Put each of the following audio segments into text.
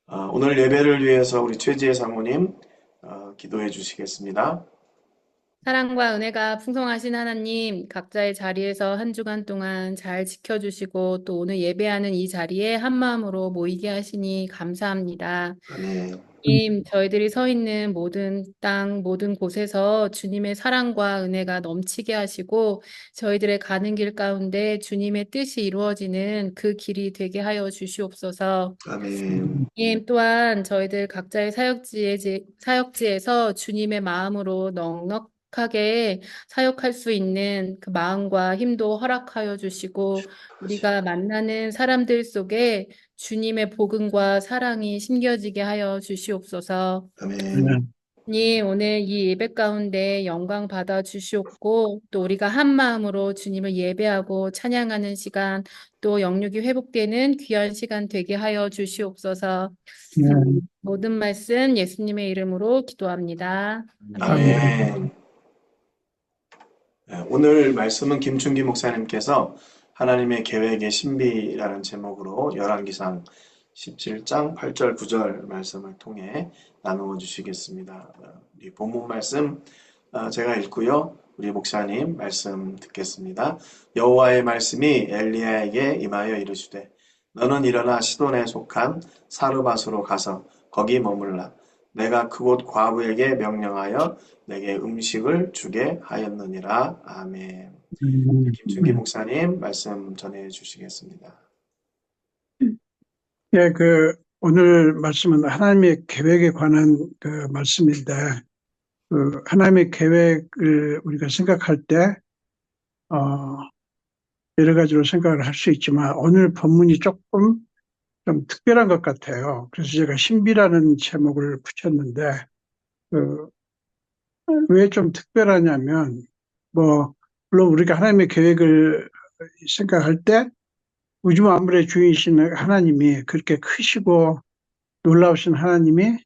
오늘 예배를 위해서 우리 최지혜 사모님 기도해 주시겠습니다. 사랑과 은혜가 풍성하신 하나님, 각자의 자리에서 한 주간 동안 잘 지켜주시고 또 오늘 예배하는 이 자리에 한 마음으로 모이게 하시니 감사합니다. 아멘. 주님, 저희들이 서 있는 모든 땅, 모든 곳에서 주님의 사랑과 은혜가 넘치게 하시고 저희들의 가는 길 가운데 주님의 뜻이 이루어지는 그 길이 되게 하여 주시옵소서. 아멘. 또한 저희들 각자의 사역지에서 주님의 마음으로 넉넉하게 사역할 수 있는 그 마음과 힘도 허락하여 주시고 우리가 만나는 사람들 속에 주님의 복음과 사랑이 심겨지게 하여 주시옵소서. 아멘. 오늘 이 예배 가운데 영광 받아 주시옵고 또 우리가 한 마음으로 주님을 예배하고 찬양하는 시간 또 영육이 회복되는 귀한 시간 되게 하여 주시옵소서. 모든 말씀 예수님의 이름으로 기도합니다. 아멘. 아멘. 오늘 말씀은 김춘기 목사님께서 하나님의 계획의 신비라는 제목으로 열왕기상 17장 8절 9절 말씀을 통해 나누어 주시겠습니다. 우리 본문 말씀 제가 읽고요. 우리 목사님 말씀 듣겠습니다. 여호와의 말씀이 엘리야에게 임하여 이르시되 너는 일어나 시돈에 속한 사르밧으로 가서 거기 머물라. 내가 그곳 과부에게 명령하여 내게 음식을 주게 하였느니라. 아멘. 김준기 목사님 말씀 전해 주시겠습니다. 예, 오늘 말씀은 하나님의 계획에 관한 말씀인데, 하나님의 계획을 우리가 생각할 때, 어, 여러 가지로 생각을 할 수 있지만, 오늘 본문이 조금 좀 특별한 것 같아요. 그래서 제가 신비라는 제목을 붙였는데, 그, 왜 좀 특별하냐면, 뭐, 물론 우리가 하나님의 계획을 생각할 때, 우주 만물의 주인이신 하나님이 그렇게 크시고 놀라우신 하나님이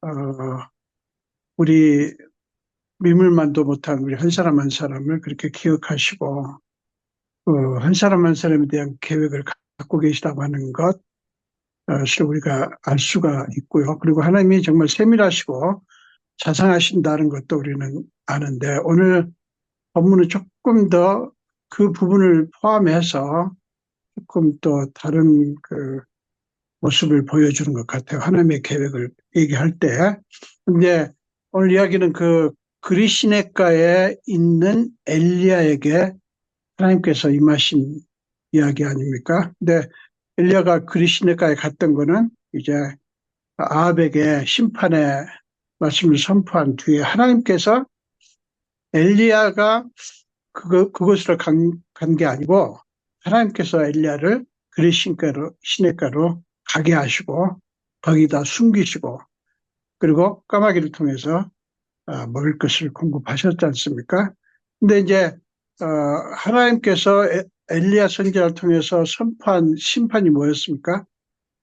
어, 우리 미물만도 못한 우리 한 사람 한 사람을 그렇게 기억하시고 한 사람 한 사람에 대한 계획을 갖고 계시다고 하는 것, 을 우리가 알 수가 있고요. 그리고 하나님이 정말 세밀하시고 자상하신다는 것도 우리는 아는데 오늘 본문은 조금 더 그 부분을 포함해서 조금 또 다른 모습을 보여주는 것 같아요. 하나님의 계획을 얘기할 때. 근데 오늘 이야기는 그리시네가에 있는 엘리야에게 하나님께서 임하신 이야기 아닙니까? 근데 엘리야가 그리시네가에 갔던 거는 이제 아합에게 심판의 말씀을 선포한 뒤에 하나님께서 엘리야가 그곳으로 간 게 아니고 하나님께서 엘리야를 그리시네가로 가게 하시고 거기다 숨기시고 그리고 까마귀를 통해서 먹을 것을 공급하셨지 않습니까? 근데 이제 하나님께서 엘리야 선지자를 통해서 선포한 심판이 뭐였습니까?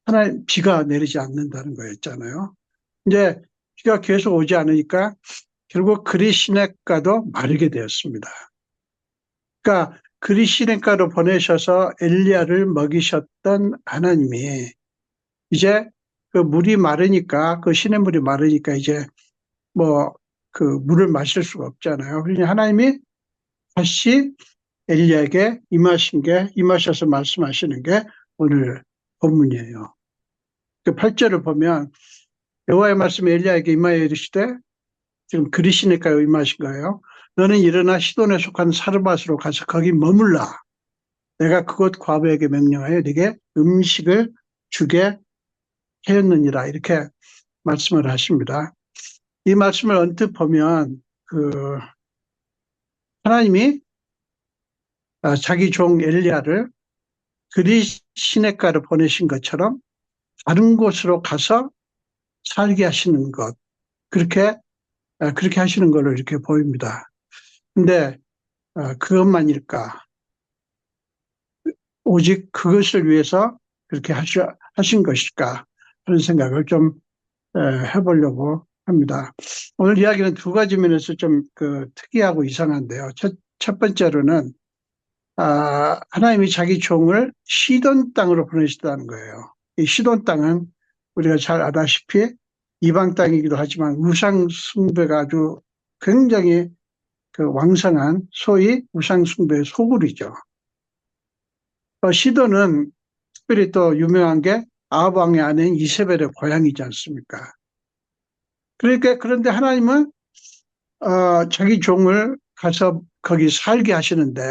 하나님 비가 내리지 않는다는 거였잖아요. 이제 비가 계속 오지 않으니까 결국 그리시네가도 마르게 되었습니다. 그러니까 그리시네가로 보내셔서 엘리야를 먹이셨던 하나님이 이제 그 물이 마르니까 그 시냇물이 마르니까 이제 뭐 그 물을 마실 수가 없잖아요. 그러니 하나님이 다시 엘리야에게 임하셔서 말씀하시는 게 오늘 본문이에요. 그 8절을 보면 여호와의 말씀이 엘리야에게 임하여 이르시되 지금 그리시니까요 임하신 거예요. 너는 일어나 시돈에 속한 사르밧으로 가서 거기 머물라. 내가 그곳 과부에게 명령하여 네게 음식을 주게 하였느니라 이렇게 말씀을 하십니다. 이 말씀을 언뜻 보면 하나님이 자기 종 엘리야를 그리시네가로 보내신 것처럼 다른 곳으로 가서 살게 하시는 것 그렇게 하시는 걸로 이렇게 보입니다. 근데 그것만일까? 오직 그것을 위해서 그렇게 하신 것일까? 그런 생각을 좀 해보려고 합니다. 오늘 이야기는 두 가지 면에서 좀 특이하고 이상한데요. 첫 번째로는 하나님이 자기 종을 시돈 땅으로 보내시다는 거예요. 이 시돈 땅은 우리가 잘 알다시피 이방 땅이기도 하지만 우상 숭배가 아주 굉장히 그 왕성한 소위 우상 숭배의 소굴이죠. 시돈은 특별히 또 유명한 게 아합 왕의 아내인 이세벨의 고향이지 않습니까? 그런데 하나님은 자기 종을 가서 거기 살게 하시는데,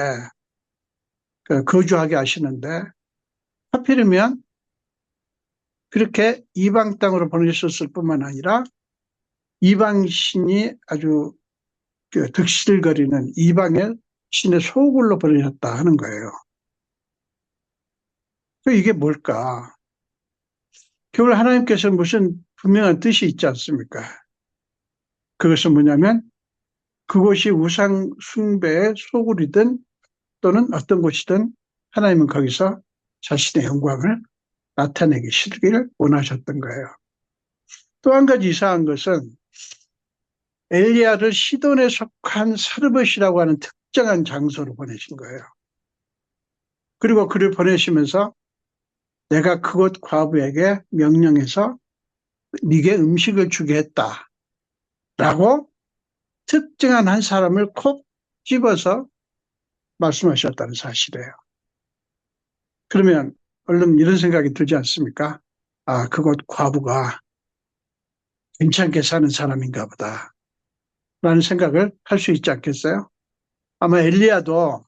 거주하게 하시는데, 하필이면 그렇게 이방 땅으로 보내셨을 뿐만 아니라 이방 신이 아주 득실거리는 이방의 신의 소굴로 보내셨다 하는 거예요. 이게 뭘까? 결국 하나님께서 무슨 분명한 뜻이 있지 않습니까? 그것은 뭐냐면 그곳이 우상 숭배의 소굴이든 또는 어떤 곳이든 하나님은 거기서 자신의 영광을 나타내기를 원하셨던 거예요. 또 한 가지 이상한 것은 엘리야를 시돈에 속한 사르밧이라고 하는 특정한 장소로 보내신 거예요. 그리고 그를 보내시면서 내가 그곳 과부에게 명령해서 네게 음식을 주게 했다라고 특정한 한 사람을 콕 집어서 말씀하셨다는 사실이에요. 그러면 얼른 이런 생각이 들지 않습니까? 아, 그곳 과부가 괜찮게 사는 사람인가 보다 라는 생각을 할 수 있지 않겠어요? 아마 엘리야도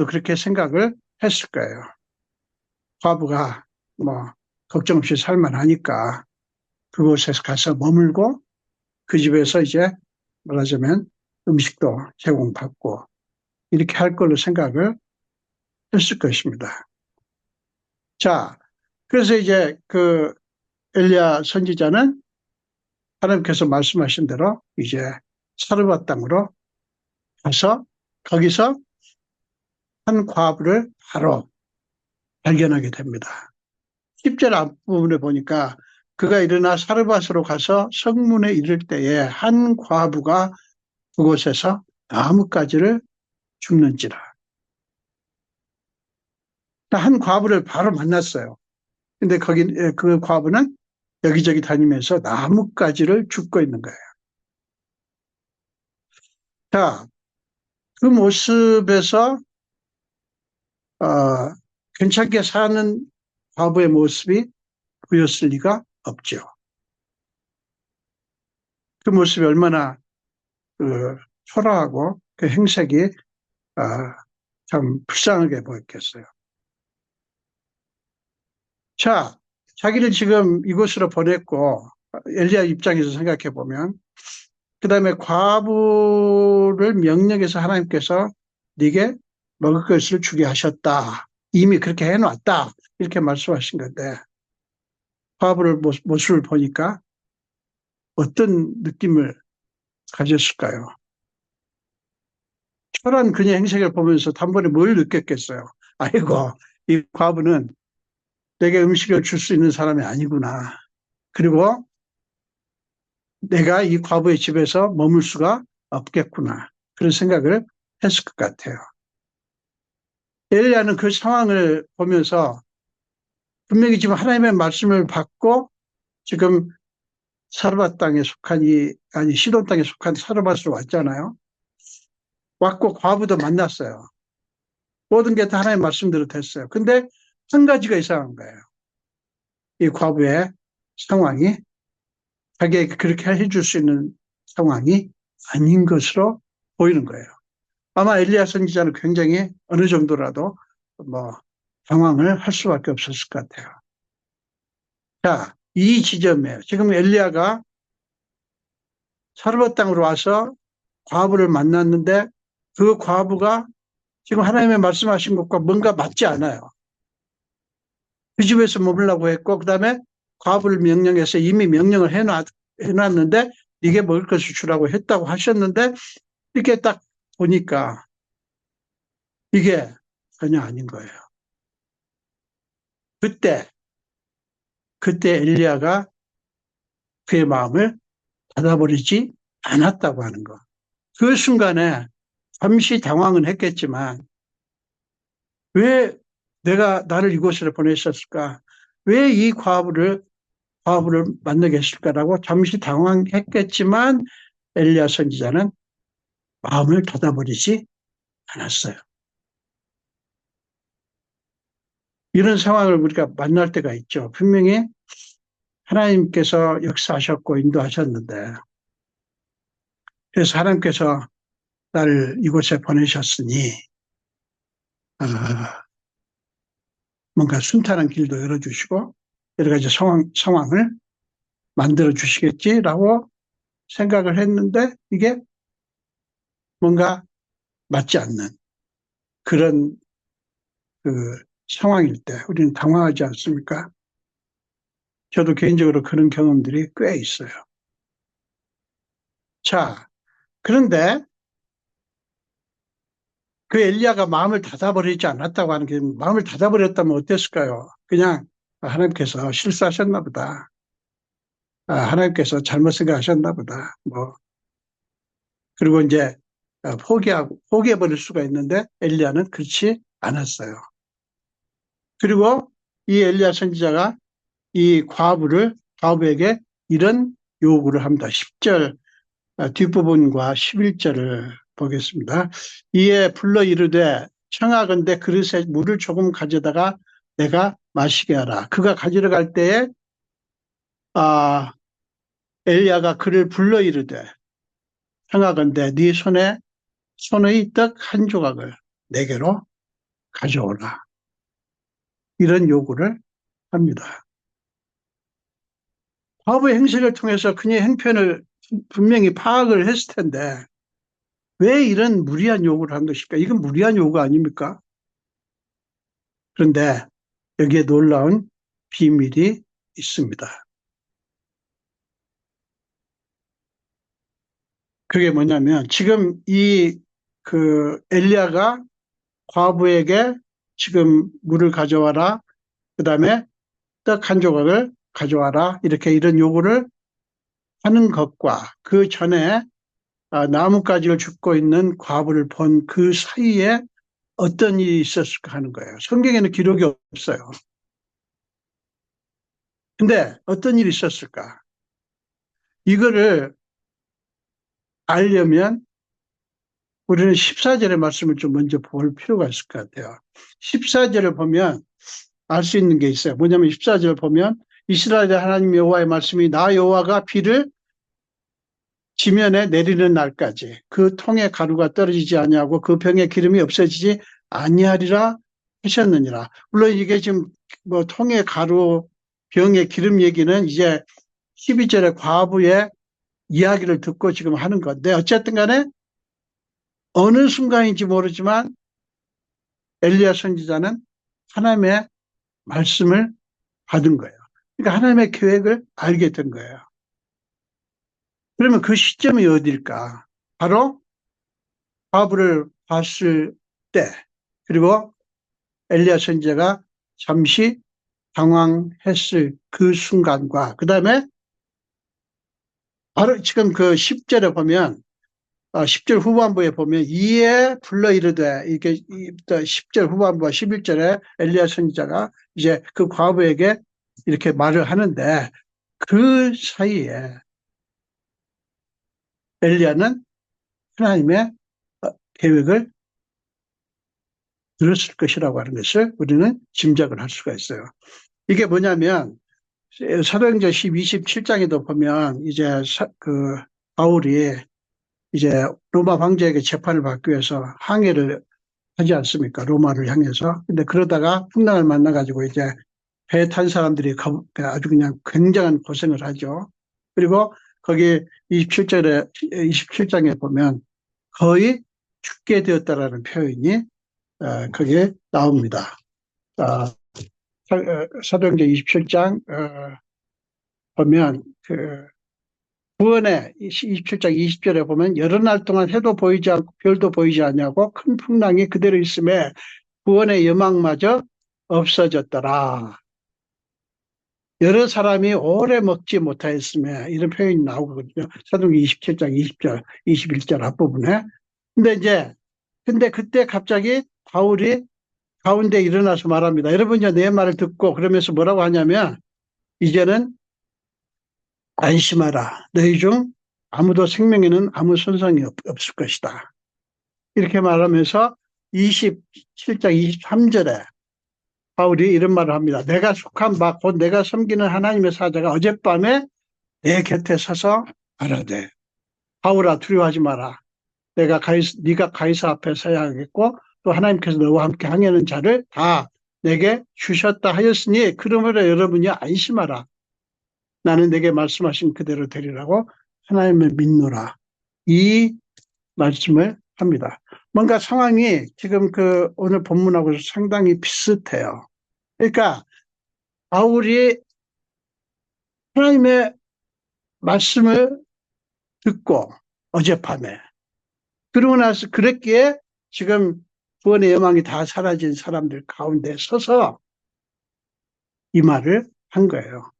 그렇게 생각을 했을 거예요. 과부가 뭐 걱정 없이 살만하니까 그곳에서 가서 머물고 그 집에서 이제 말하자면 음식도 제공받고 이렇게 할 걸로 생각을 했을 것입니다. 자, 그래서 이제 그 엘리야 선지자는 하나님께서 말씀하신 대로 이제 사르밧 땅으로 가서 거기서 한 과부를 바로 발견하게 됩니다. 10절 앞부분에 보니까 그가 일어나 사르밧으로 가서 성문에 이를 때에 한 과부가 그곳에서 나뭇가지를 줍는지라. 한 과부를 바로 만났어요. 근데 그 과부는 여기저기 다니면서 나뭇가지를 줍고 있는 거예요. 자, 그 모습에서 괜찮게 사는 과부의 모습이 보였을 리가 없죠. 그 모습이 얼마나 초라하고 그 행색이 참 불쌍하게 보였겠어요. 자, 자기를 지금 이곳으로 보냈고 엘리야 입장에서 생각해 보면 그 다음에 과부를 명령해서 하나님께서 네게 먹을 것을 주게 하셨다. 이미 그렇게 해놨다. 이렇게 말씀하신 건데 과부를 모습을 보니까 어떤 느낌을 가졌을까요? 초라한 그녀의 행색을 보면서 단번에 뭘 느꼈겠어요? 아이고, 이 과부는 내게 음식을 줄 수 있는 사람이 아니구나. 그리고 내가 이 과부의 집에서 머물 수가 없겠구나. 그런 생각을 했을 것 같아요. 엘리야는 그 상황을 보면서 분명히 지금 하나님의 말씀을 받고 지금 사르밧 땅에 속한 시돈 땅에 속한 사르밧으로 왔잖아요. 왔고 과부도 만났어요. 모든 게 다 하나님의 말씀대로 됐어요. 근데 한 가지가 이상한 거예요. 이 과부의 상황이 자기에게 그렇게 해줄 수 있는 상황이 아닌 것으로 보이는 거예요. 아마 엘리야 선지자는 굉장히 어느 정도라도 당황을 할 수밖에 없었을 것 같아요. 자, 이 지점이에요. 지금 엘리야가 사르밧 땅으로 와서 과부를 만났는데 그 과부가 지금 하나님의 말씀하신 것과 뭔가 맞지 않아요. 그 집에서 머물라고 했고 그 다음에 과부를 명령해서 이미 명령을 해놨는데 이게 먹을 것을 주라고 했다고 하셨는데 이렇게 딱 보니까 이게 전혀 아닌 거예요. 그때 엘리야가 그의 마음을 닫아버리지 않았다고 하는 거. 그 순간에 잠시 당황은 했겠지만 왜 내가 나를 이곳으로 보내셨을까? 왜 이 과부를 만나게 했을까라고 잠시 당황했겠지만 엘리야 선지자는 마음을 닫아버리지 않았어요. 이런 상황을 우리가 만날 때가 있죠. 분명히 하나님께서 역사하셨고 인도하셨는데, 그래서 하나님께서 나를 이곳에 보내셨으니 뭔가 순탄한 길도 열어주시고 여러 가지 상황을 만들어 주시겠지라고 생각을 했는데 이게 뭔가 맞지 않는 그런 그 상황일 때 우리는 당황하지 않습니까? 저도 개인적으로 그런 경험들이 꽤 있어요. 자, 그런데 그 엘리야가 마음을 닫아버리지 않았다고 하는 게 마음을 닫아버렸다면 어땠을까요? 그냥 하나님께서 실수하셨나 보다. 하나님께서 잘못 생각하셨나 보다. 뭐 그리고 이제 포기해버릴 수가 있는데 엘리야는 그렇지 않았어요. 그리고 이 엘리야 선지자가 이 과부에게 이런 요구를 합니다. 10절 뒷부분과 11절을 보겠습니다. 이에 불러 이르되 청하건대 그릇에 물을 조금 가져다가 내가 마시게 하라. 그가 가지러 갈 때에 엘리야가 그를 불러 이르되 청하건대 네 손의 떡 한 조각을 내게로 가져오라. 이런 요구를 합니다. 과부의 행색을 통해서 그녀의 행편을 분명히 파악을 했을 텐데 왜 이런 무리한 요구를 한 것일까? 이건 무리한 요구 아닙니까? 그런데 여기에 놀라운 비밀이 있습니다. 그게 뭐냐면 지금 엘리야가 과부에게 지금 물을 가져와라. 그다음에 떡 한 조각을 가져와라. 이런 요구를 하는 것과 그 전에 나뭇가지를 줍고 있는 과부를 본 그 사이에 어떤 일이 있었을까 하는 거예요. 성경에는 기록이 없어요. 근데 어떤 일이 있었을까? 이거를 알려면 우리는 14절의 말씀을 좀 먼저 볼 필요가 있을 것 같아요. 14절을 보면 알 수 있는 게 있어요. 뭐냐면 14절을 보면 이스라엘의 하나님 여호와의 말씀이 나 여호와가 비를 지면에 내리는 날까지 그 통에 가루가 떨어지지 아니하고 그 병에 기름이 없어지지 아니하리라 하셨느니라. 물론 이게 지금 뭐 통에 가루, 병에 기름 얘기는 이제 12절의 과부의 이야기를 듣고 지금 하는 건데 어쨌든 간에 어느 순간인지 모르지만 엘리야 선지자는 하나님의 말씀을 받은 거예요. 그러니까 하나님의 계획을 알게 된 거예요. 그러면 그 시점이 어딜까? 바로 과부를 봤을 때, 그리고 엘리야 선지자가 잠시 당황했을 그 순간과, 그 다음에 바로 지금 그 10절에 보면, 10절 후반부에 보면, 이에 불러 이르되, 이게 10절 후반부와 11절에 엘리야 선지자가 이제 그 과부에게 이렇게 말을 하는데, 그 사이에 엘리야는 하나님의 계획을 들었을 것이라고 하는 것을 우리는 짐작을 할 수가 있어요. 이게 뭐냐면 사도행전 27장에도 보면 이제 바울이 이제 로마 황제에게 재판을 받기 위해서 항해를 하지 않습니까? 로마를 향해서. 근데 그러다가 풍랑을 만나가지고 이제 배 탄 사람들이 아주 그냥 굉장한 고생을 하죠. 그리고 거기 27장에 보면 거의 죽게 되었다라는 표현이 거기에 나옵니다. 사도행전 27장 보면 구원의 27장 20절에 보면 여러 날 동안 해도 보이지 않고 별도 보이지 않냐고 큰 풍랑이 그대로 있음에 구원의 여망마저 없어졌더라. 여러 사람이 오래 먹지 못하였으며 이런 표현이 나오거든요. 사도행전 27장 20절, 21절 앞부분에. 근데 그때 갑자기 바울이 가운데 일어나서 말합니다. 여러분이 내 말을 듣고 그러면서 뭐라고 하냐면 이제는 안심하라. 너희 중 아무도 생명에는 아무 손상이 없을 것이다. 이렇게 말하면서 27장 23절에 바울이 이런 말을 합니다. 내가 속한 바 곧 내가 섬기는 하나님의 사자가 어젯밤에 내 곁에 서서 말하되 바울아 두려워하지 마라. 네가 가이사 앞에 서야 하겠고 또 하나님께서 너와 함께 항해하는 자를 다 내게 주셨다 하였으니 그러므로 여러분이 안심하라. 나는 내게 말씀하신 그대로 되리라고 하나님을 믿노라. 이 말씀을 합니다. 뭔가 상황이 지금 오늘 본문하고 상당히 비슷해요. 그러니까 바울이 하나님의 말씀을 듣고 어젯밤에 그러고 나서 그랬기에 지금 구원의 여망이 다 사라진 사람들 가운데 서서 이 말을 한 거예요.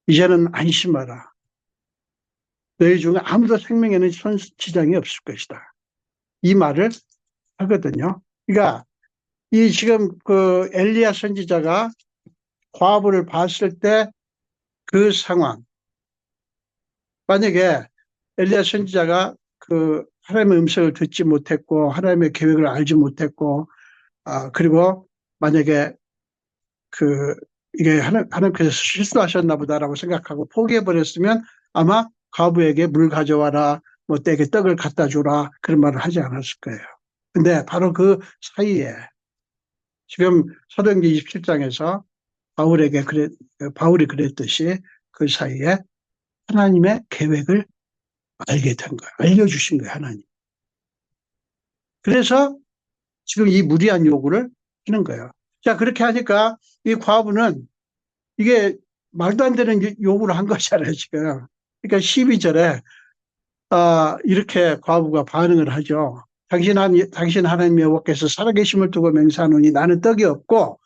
이제는 안심하라. 너희 중에 아무도 생명에는 지장이 없을 것이다. 이 말을 하거든요. 그러니까 이 지금 엘리야 선지자가 과부를 봤을 때 그 상황, 만약에 엘리야 선지자가 하나님의 음성을 듣지 못했고 하나님의 계획을 알지 못했고 그리고 만약에 이게 하나님께서 실수하셨나 보다라고 생각하고 포기해 버렸으면 아마 과부에게 물 가져와라, 뭐 때게 떡을 갖다 주라 그런 말을 하지 않았을 거예요. 근데 바로 그 사이에 지금 사도행전 27장에서 바울이 그랬듯이 그 사이에 하나님의 계획을 알게 된 거예요. 알려주신 거예요, 하나님. 그래서 지금 이 무리한 요구를 하는 거예요. 자, 그렇게 하니까 이 과부는 이게 말도 안 되는 요구를 한 거잖아요, 지금. 그러니까 12절에, 이렇게 과부가 반응을 하죠. 당신 하나님 여호와께서 살아계심을 두고 맹세하노니 나는 떡이 없고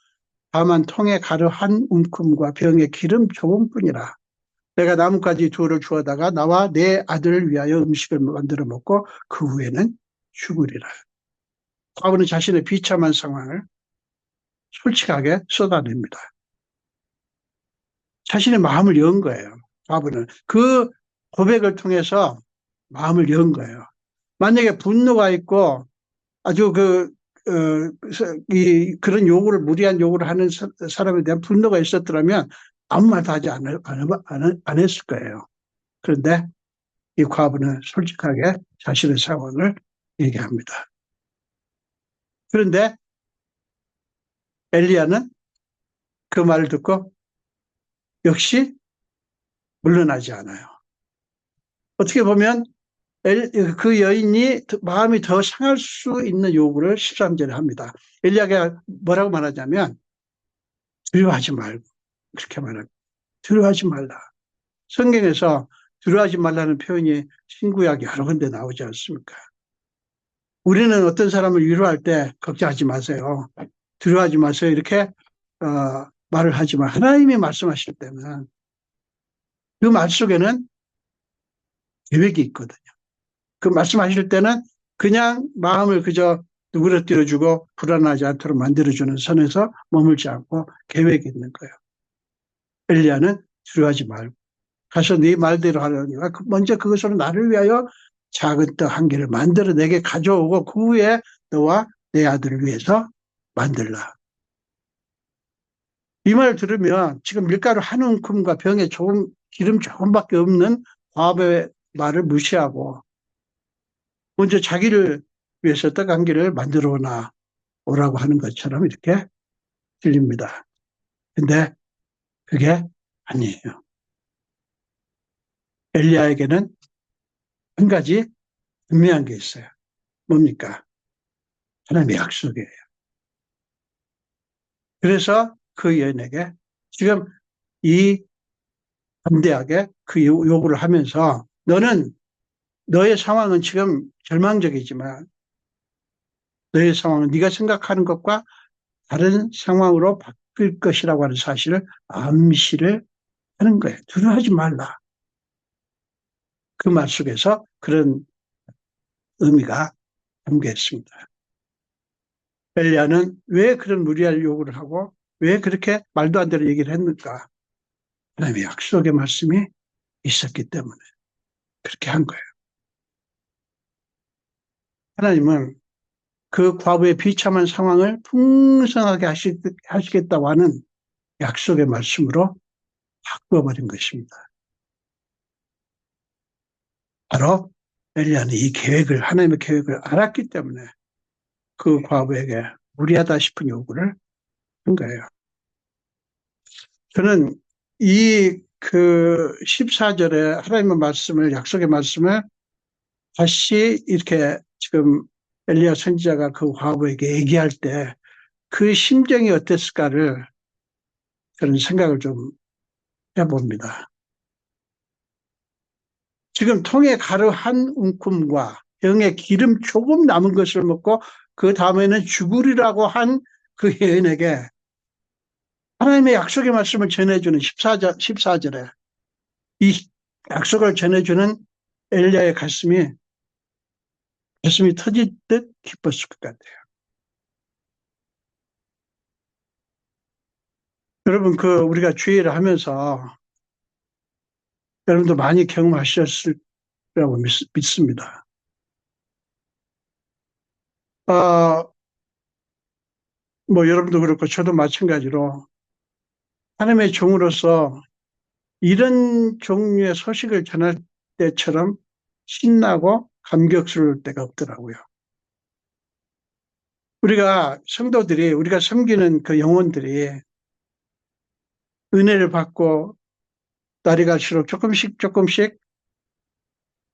다만 통에 가루 한 움큼과 병에 기름 조금뿐이라. 내가 나뭇가지 둘을 주워다가 나와 내 아들을 위하여 음식을 만들어 먹고 그 후에는 죽으리라. 과부는 자신의 비참한 상황을 솔직하게 쏟아냅니다. 자신의 마음을 연 거예요. 과부는 그 고백을 통해서 마음을 연 거예요. 만약에 분노가 있고 아주 그런 무리한 요구를 하는 사람에 대한 분노가 있었더라면 아무 말도 하지 안 했을 거예요. 그런데 이 과부는 솔직하게 자신의 상황을 얘기합니다. 그런데 엘리야는 그 말을 듣고 역시 물러나지 않아요. 어떻게 보면 그 여인이 마음이 더 상할 수 있는 요구를 13절에 합니다. 엘리야가 뭐라고 말하자면 두려워하지 말고 그렇게 말합니다. 두려워하지 말라. 성경에서 두려워하지 말라는 표현이 신구약이 여러 군데 나오지 않습니까? 우리는 어떤 사람을 위로할 때 걱정하지 마세요. 두려워하지 마세요. 이렇게 말을 하지만 하나님이 말씀하실 때는 그 말 속에는 계획이 있거든요. 그 말씀하실 때는 그냥 마음을 그저 누그러뜨려주고 불안하지 않도록 만들어주는 선에서 머물지 않고 계획이 있는 거예요. 엘리야는 두려워하지 말고 가서 네 말대로 하려니와 먼저 그것으로 나를 위하여 작은 떡 한 개를 만들어 내게 가져오고 그 후에 너와 내 아들을 위해서 만들라. 이 말을 들으면 지금 밀가루 한 움큼과 병에 기름 조금밖에 없는 과부의 말을 무시하고 먼저 자기를 위해서 떡 한 개를 만들어 오라고 하는 것처럼 이렇게 들립니다. 근데 그게 아니에요. 엘리야에게는 한 가지 분명한 게 있어요. 뭡니까? 하나님의 약속이에요. 그래서 그 여인에게 지금 이 담대하게 그 요구를 하면서 너의 상황은 지금 절망적이지만 너의 상황은 네가 생각하는 것과 다른 상황으로 바뀔 것이라고 하는 사실을 암시를 하는 거예요. 두려워하지 말라. 그 말 속에서 그런 의미가 담겨 있습니다. 엘리야는 왜 그런 무리할 요구를 하고 왜 그렇게 말도 안 되는 얘기를 했는가? 하나님의 약속의 말씀이 있었기 때문에 그렇게 한 거예요. 하나님은 그 과부의 비참한 상황을 풍성하게 하시겠다고 하는 약속의 말씀으로 바꿔버린 것입니다. 바로 엘리야는 이 계획을, 하나님의 계획을 알았기 때문에 그 과부에게 무리하다 싶은 요구를 한 거예요. 저는 이 그 14절에 하나님의 말씀을, 약속의 말씀을 다시 이렇게 지금 엘리야 선지자가 그 과부에게 얘기할 때 그 심정이 어땠을까를 그런 생각을 좀 해봅니다. 지금 통에 가루 한 움큼과 병에 기름 조금 남은 것을 먹고 그 다음에는 죽으리라고 한 그 여인에게 하나님의 약속의 말씀을 전해주는 14절에 이 약속을 전해주는 엘리야의 가슴이 터질 듯 기뻤을 것 같아요. 여러분, 우리가 주의를 하면서 여러분도 많이 경험하셨을 거라고 믿습니다. 뭐 여러분도 그렇고 저도 마찬가지로 하나님의 종으로서 이런 종류의 소식을 전할 때처럼 신나고 감격스러울 때가 없더라고요. 우리가 섬기는 그 영혼들이 은혜를 받고 날이 갈수록 조금씩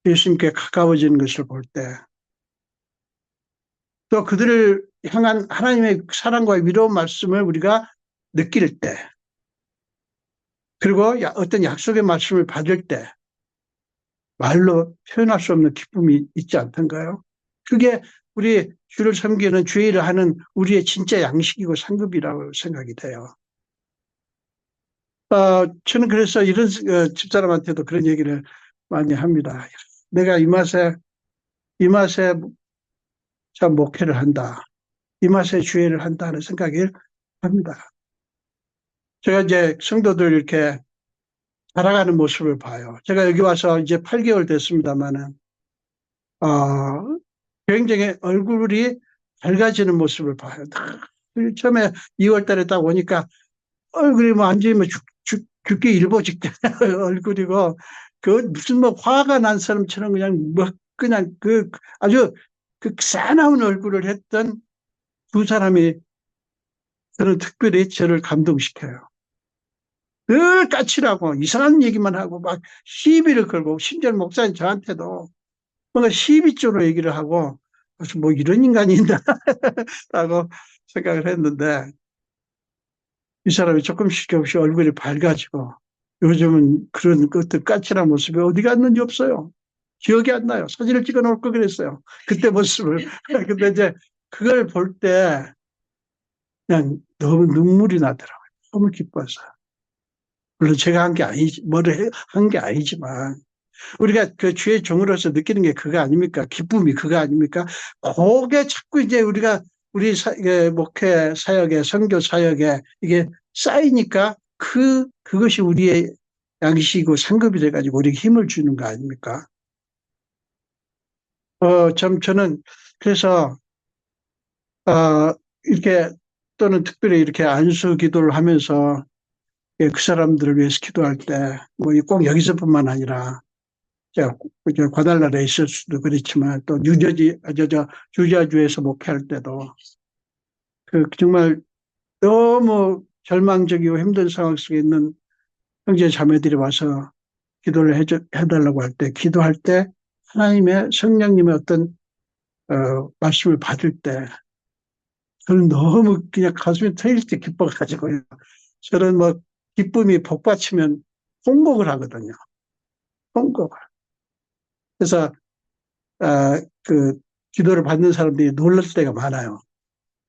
예수님께 가까워지는 것을 볼 때, 또 그들을 향한 하나님의 사랑과 위로운 말씀을 우리가 느낄 때, 그리고 어떤 약속의 말씀을 받을 때 말로 표현할 수 없는 기쁨이 있지 않던가요? 그게 우리 주를 섬기는 주의 일을 하는 우리의 진짜 양식이고 상급이라고 생각이 돼요. 저는 그래서 이런 집사람한테도 그런 얘기를 많이 합니다. 내가 이 맛에 참 목회를 한다. 이 맛에 주의를 한다는 생각을 합니다. 제가 이제 성도들 이렇게 자라가는 모습을 봐요. 제가 여기 와서 이제 8개월 됐습니다만은, 굉장히 얼굴이 밝아지는 모습을 봐요. 처음에 2월 달에 딱 오니까 얼굴이 뭐 완전히 뭐 죽기 일보 직전 얼굴이고, 무슨 뭐 화가 난 사람처럼 그냥 아주 싸나운 얼굴을 했던 두 사람이 저는 특별히 저를 감동시켜요. 늘 까칠하고 이상한 얘기만 하고 막 시비를 걸고, 심지어 목사님 저한테도 뭔가 시비 쪽으로 얘기를 하고, 무슨 뭐 이런 인간이 있나 라고 생각을 했는데, 이 사람이 조금씩 얼굴이 밝아지고 요즘은 그런 것들 까칠한 모습이 어디 갔는지 없어요. 기억이 안 나요. 사진을 찍어 놓을 걸 그랬어요. 그때 모습을. 근데 이제 그걸 볼 때 그냥 너무 눈물이 나더라고요. 너무 기뻐서. 물론 제가 뭐를 한 게 아니지만, 우리가 그 주의 종으로서 느끼는 게 그거 아닙니까? 기쁨이 그거 아닙니까? 그게 자꾸 이제 우리 목회 사역에, 선교 사역에 이게 쌓이니까 그것이 우리의 양식이고 상급이 돼가지고 우리에게 힘을 주는 거 아닙니까? 저는 그래서, 이렇게 또는 특별히 이렇게 안수 기도를 하면서 그 사람들을 위해서 기도할 때, 뭐 꼭 여기서뿐만 아니라 제가 과달나라에 있을 수도 그렇지만 또 주저주에서 목회할 때도 정말 너무 절망적이고 힘든 상황 속에 있는 형제 자매들이 와서 기도를 해달라고 할 때, 기도할 때 하나님의 성령님의 어떤 말씀을 받을 때 저는 너무 그냥 가슴이 터질 때 기뻐가지고요. 저는 뭐 기쁨이 복받치면 통곡을 하거든요. 통곡을. 그래서 기도를 받는 사람들이 놀랄 때가 많아요.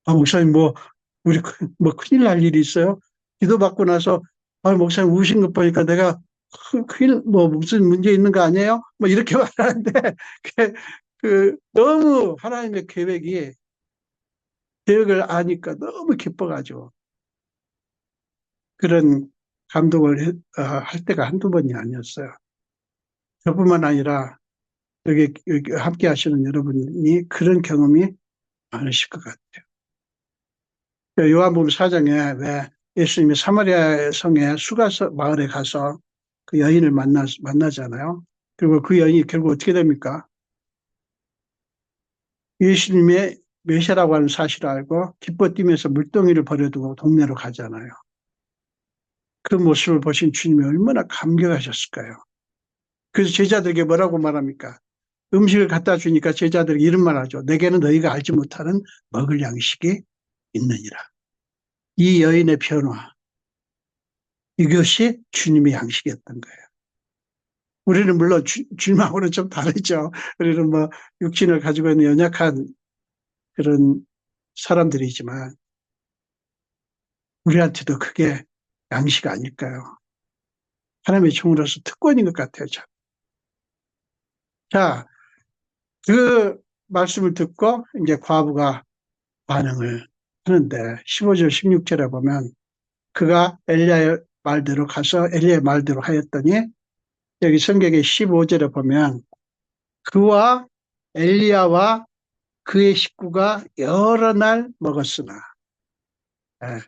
목사님 우리 큰일 날 일이 있어요? 기도 받고 나서 목사님 우신 것 보니까 내가 큰일 무슨 문제 있는 거 아니에요? 뭐 이렇게 말하는데 너무 하나님의 계획이 계획을 아니까 너무 기뻐가지고 그런 감동을 할 때가 한두 번이 아니었어요. 저뿐만 아니라 여기 함께 하시는 여러분이 그런 경험이 많으실 것 같아요. 요한복음 4장에 왜 예수님이 사마리아 성의 수가 마을에 가서 그 여인을 만나잖아요. 그리고 그 여인이 결국 어떻게 됩니까? 예수님의 메시아라고 하는 사실을 알고 기뻐 뛰면서 물동이를 버려두고 동네로 가잖아요. 그 모습을 보신 주님이 얼마나 감격하셨을까요? 그래서 제자들에게 뭐라고 말합니까? 음식을 갖다 주니까 제자들이 이런 말 하죠. 내게는 너희가 알지 못하는 먹을 양식이 있느니라. 이 여인의 변화, 이것이 주님의 양식이었던 거예요. 우리는 물론 주님하고는 좀 다르죠. 우리는 뭐 육신을 가지고 있는 연약한 그런 사람들이지만 우리한테도 그게 양식 아닐까요? 하나님의 종으로서 특권인 것 같아요. 참. 자, 그 말씀을 듣고 이제 과부가 반응을 하는데 15절 16절에 보면 그가 엘리야의 말대로 가서 엘리야의 말대로 하였더니 여기 성경의 15절에 보면 그와 엘리야와 그의 식구가 여러 날 먹었으나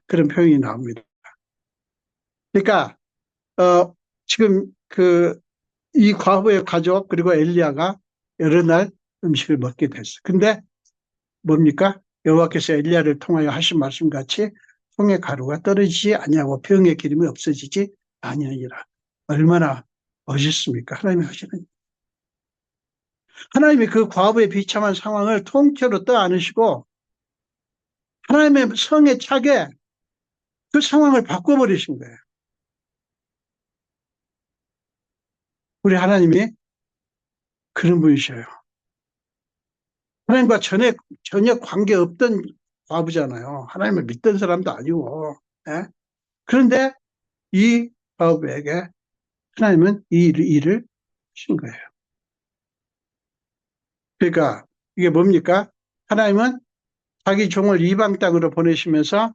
그런 표현이 나옵니다. 그러니까 지금 이 과부의 가족 그리고 엘리야가 여러 날 음식을 먹게 됐어요. 근데 뭡니까? 여호와께서 엘리야를 통하여 하신 말씀 같이 손에 가루가 떨어지지 아니하고 병의 기름이 없어지지 아니하니라. 얼마나 멋있습니까? 하나님이 하시는. 하나님이 그 과부의 비참한 상황을 통째로 떠안으시고 하나님의 성에 차게 그 상황을 바꿔버리신 거예요. 우리 하나님이 그런 분이셔요. 하나님과 전혀 관계없던 과부잖아요. 하나님을 믿던 사람도 아니고. 예? 그런데 이 과부에게 하나님은 이 일을 하신 거예요. 그러니까 이게 뭡니까? 하나님은 자기 종을 이방 땅으로 보내시면서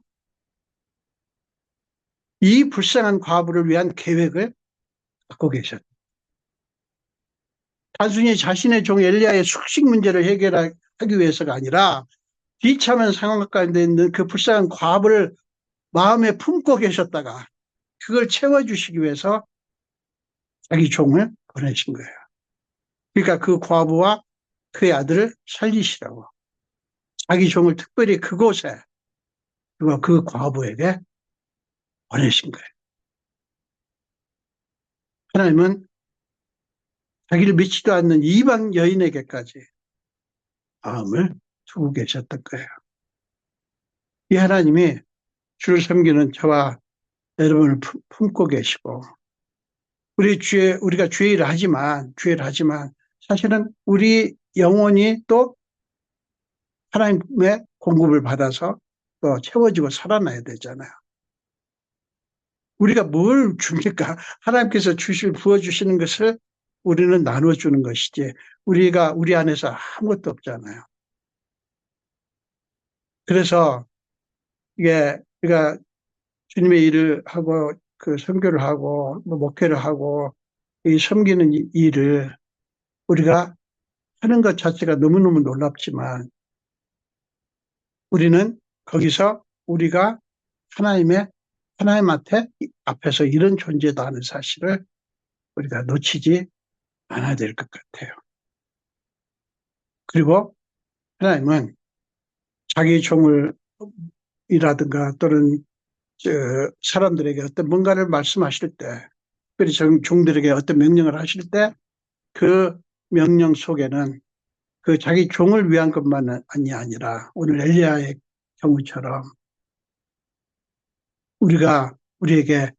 이 불쌍한 과부를 위한 계획을 갖고 계셨다. 단순히 자신의 종 엘리야의 숙식 문제를 해결하기 위해서가 아니라 비참한 상황 가운데 있는 그 불쌍한 과부를 마음에 품고 계셨다가 그걸 채워주시기 위해서 자기 종을 보내신 거예요. 그러니까 그 과부와 그의 아들을 살리시라고 자기 종을 특별히 그곳에 그리고 그 과부에게 보내신 거예요. 하나님은 자기를 믿지도 않는 이방 여인에게까지 마음을 두고 계셨던 거예요. 이 하나님이 주를 섬기는 저와 여러분을 품고 계시고 우리가 죄를 하지만 사실은 우리 영혼이 또 하나님의 공급을 받아서 또 채워지고 살아나야 되잖아요. 우리가 뭘 줍니까? 하나님께서 부어주시는 것을 우리는 나눠주는 것이지 우리 안에서 아무것도 없잖아요. 그래서 이게 우리가 주님의 일을 하고 그 선교를 하고 뭐 목회를 하고 이 섬기는 일을 우리가 하는 것 자체가 너무너무 놀랍지만 우리는 거기서 우리가 하나님 앞에서 이런 존재다 하는 사실을 우리가 놓치지 않아야 될 것 같아요. 그리고 하나님은 자기 종을 이라든가 또는 사람들에게 어떤 뭔가를 말씀하실 때 특별히 종들에게 어떤 명령을 하실 때 그 명령 속에는 그 자기 종을 위한 것만이 아니라 오늘 엘리야의 경우처럼 우리에게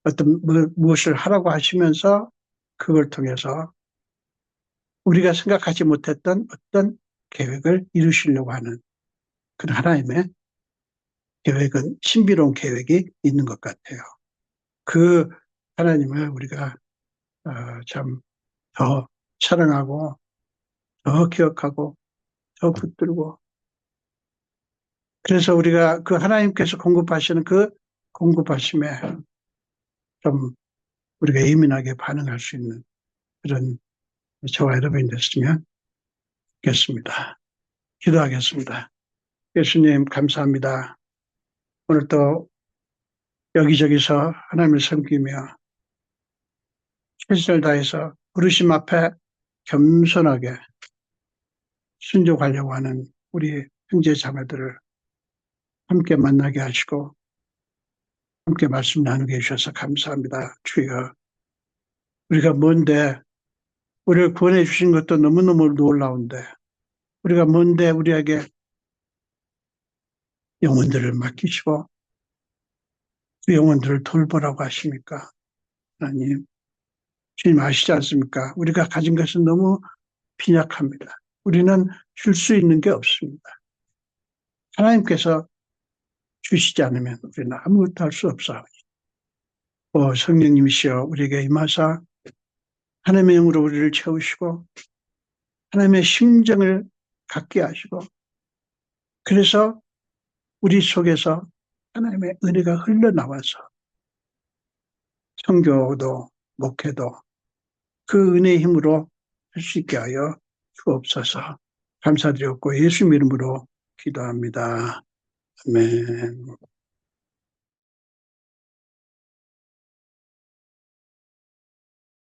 어떤 무엇을 하라고 하시면서 그걸 통해서 우리가 생각하지 못했던 어떤 계획을 이루시려고 하는 그런 하나님의 계획은 신비로운 계획이 있는 것 같아요. 그 하나님을 우리가 참 더 사랑하고 더 기억하고 더 붙들고 그래서 우리가 그 하나님께서 공급하시는 그 공급하심에 좀 우리가 예민하게 반응할 수 있는 그런 저와 여러분이 됐으면 좋겠습니다. 기도하겠습니다. 예수님 감사합니다. 오늘 또 여기저기서 하나님을 섬기며 최선을 다해서 부르심 앞에 겸손하게 순종하려고 하는 우리 형제 자매들을 함께 만나게 하시고 함께 말씀 나누게 해주셔서 감사합니다. 주여, 우리가 뭔데 우리를 구원해 주신 것도 너무너무 놀라운데 우리가 뭔데 우리에게 영혼들을 맡기시고 그 영혼들을 돌보라고 하십니까? 하나님, 주님 아시지 않습니까? 우리가 가진 것은 너무 빈약합니다. 우리는 줄 수 있는 게 없습니다. 하나님께서 주시지 않으면 우리는 아무것도 할 수 없사오니 성령님이시여 우리에게 임하사 하나님의 영으로 우리를 채우시고 하나님의 심정을 갖게 하시고 그래서 우리 속에서 하나님의 은혜가 흘러나와서 선교도 목회도 그 은혜의 힘으로 할 수 있게 하여 주옵소서. 감사드렸고 예수 이름으로 기도합니다. 아멘.